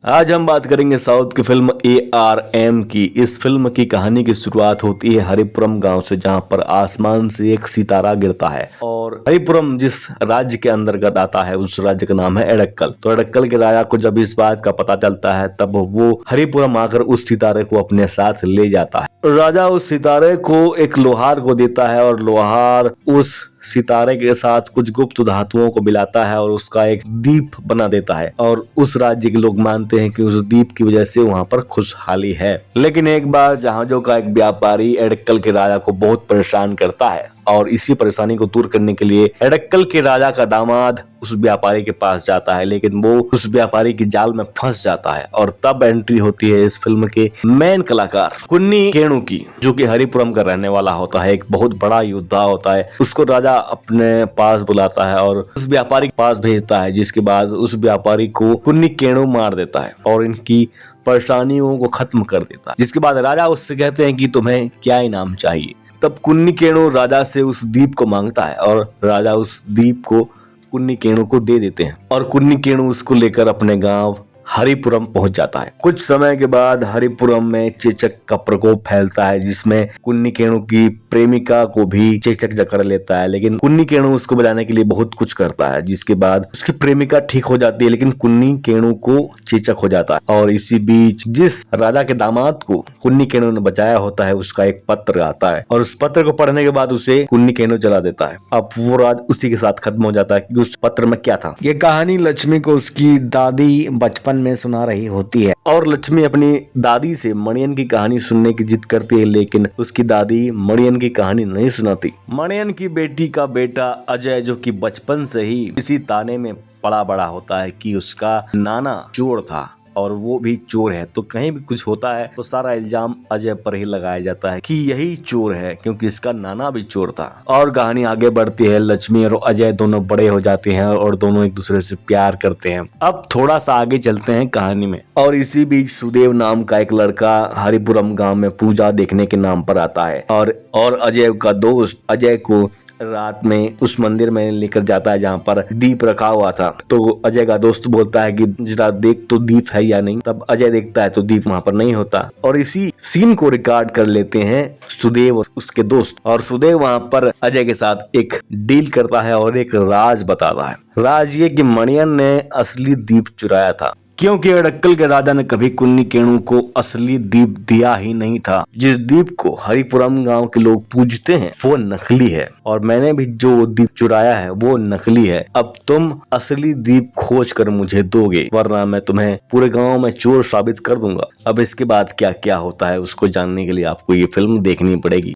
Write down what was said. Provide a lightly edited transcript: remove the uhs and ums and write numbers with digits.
आज हम बात करेंगे साउथ की फिल्म ARM की। इस फिल्म की कहानी की शुरुआत होती है हरिपुरम गांव से, जहां पर आसमान से एक सितारा गिरता है और हरिपुरम जिस राज्य के अंतर्गत आता है उस राज्य का नाम है एडक्कल। तो एडक्कल के राजा को जब इस बात का पता चलता है तब वो हरिपुरम आकर उस सितारे को अपने साथ ले जाता है। राजा उस सितारे को एक लोहार को देता है और लोहार उस सितारे के साथ कुछ गुप्त धातुओं को मिलाता है और उसका एक दीप बना देता है और उस राज्य के लोग मानते हैं कि उस दीप की वजह से वहां पर खुशहाली है। लेकिन एक बार जहाजों का एक व्यापारी एडक्कल के राजा को बहुत परेशान करता है और इसी परेशानी को दूर करने के लिए एडक्कल के राजा का दामाद उस व्यापारी के पास जाता है, लेकिन वो उस व्यापारी की जाल में फंस जाता है। और तब एंट्री होती है इस फिल्म के मेन कलाकार कुन्नी केणु की, जो कि हरिपुरम का रहने वाला होता है, एक बहुत बड़ा योद्धा होता है। उसको राजा अपने पास बुलाता है और उस व्यापारी के पास भेजता है, जिसके बाद उस व्यापारी को कुन्नी केणु मार देता है और इनकी परेशानियों को खत्म कर देता है। जिसके बाद राजा उससे कहते हैं कि तुम्हें क्या इनाम चाहिए। तब कुन्नी केणु राजा से उस दीप को मांगता है और राजा उस दीप को कुन्नी केणु को दे देते हैं और कुन्नी केणु उसको लेकर अपने गांव हरिपुरम पहुंच जाता है। कुछ समय के बाद हरिपुरम में चेचक का प्रकोप फैलता है, जिसमें कुन्नी केणु की प्रेमिका को भी चेचक जकड़ लेता है। लेकिन कुन्नी केणु उसको बचाने के लिए बहुत कुछ करता है, जिसके बाद उसकी प्रेमिका ठीक हो जाती है, लेकिन कुन्नी केणु को चेचक हो जाता है। और इसी बीच जिस राजा के दामाद को कुन्नी केणु ने बचाया होता है उसका एक पत्र आता है और उस पत्र को पढ़ने के बाद उसे कुन्नी केणु जला देता है। अब वो राज उसी के साथ खत्म हो जाता है कि उस पत्र में क्या था। ये कहानी लक्ष्मी को उसकी दादी बचपन में सुना रही होती है और लक्ष्मी अपनी दादी से मणियन की कहानी सुनने की जिद करती है, लेकिन उसकी दादी मणियन की कहानी नहीं सुनाती। मणियन की बेटी का बेटा अजय, जो कि बचपन से ही इसी ताने में पला बड़ा होता है कि उसका नाना चोर था और वो भी चोर है, तो कहीं भी कुछ होता है तो सारा इल्जाम अजय पर ही लगाया जाता है कि यही चोर है, क्योंकि इसका नाना भी चोर था। और कहानी आगे बढ़ती है। लक्ष्मी और अजय दोनों बड़े हो जाते हैं और दोनों एक दूसरे से प्यार करते हैं। अब थोड़ा सा आगे चलते हैं कहानी में। और इसी बीच सुदेव नाम का एक लड़का हरिपुरम गांव में पूजा देखने के नाम पर आता है और अजय का दोस्त अजय को रात में उस मंदिर में लेकर जाता है जहाँ पर दीप रखा हुआ था। तो अजय का दोस्त बोलता है कि जरा देख तो दीप है या नहीं। तब अजय देखता है तो दीप वहाँ पर नहीं होता और इसी सीन को रिकॉर्ड कर लेते हैं सुदेव और उसके दोस्त। और सुदेव वहाँ पर अजय के साथ एक डील करता है और एक राज बताता है। राज ये कि मणियन ने असली दीप चुराया था, क्योंकि एडक्कल के राजा ने कभी कुन्नी केणु को असली दीप दिया ही नहीं था। जिस दीप को हरिपुरम गांव के लोग पूजते हैं वो नकली है और मैंने भी जो दीप चुराया है वो नकली है। अब तुम असली दीप खोज कर मुझे दोगे, वरना मैं तुम्हें पूरे गांव में चोर साबित कर दूंगा। अब इसके बाद क्या क्या होता है उसको जानने के लिए आपको ये फिल्म देखनी पड़ेगी।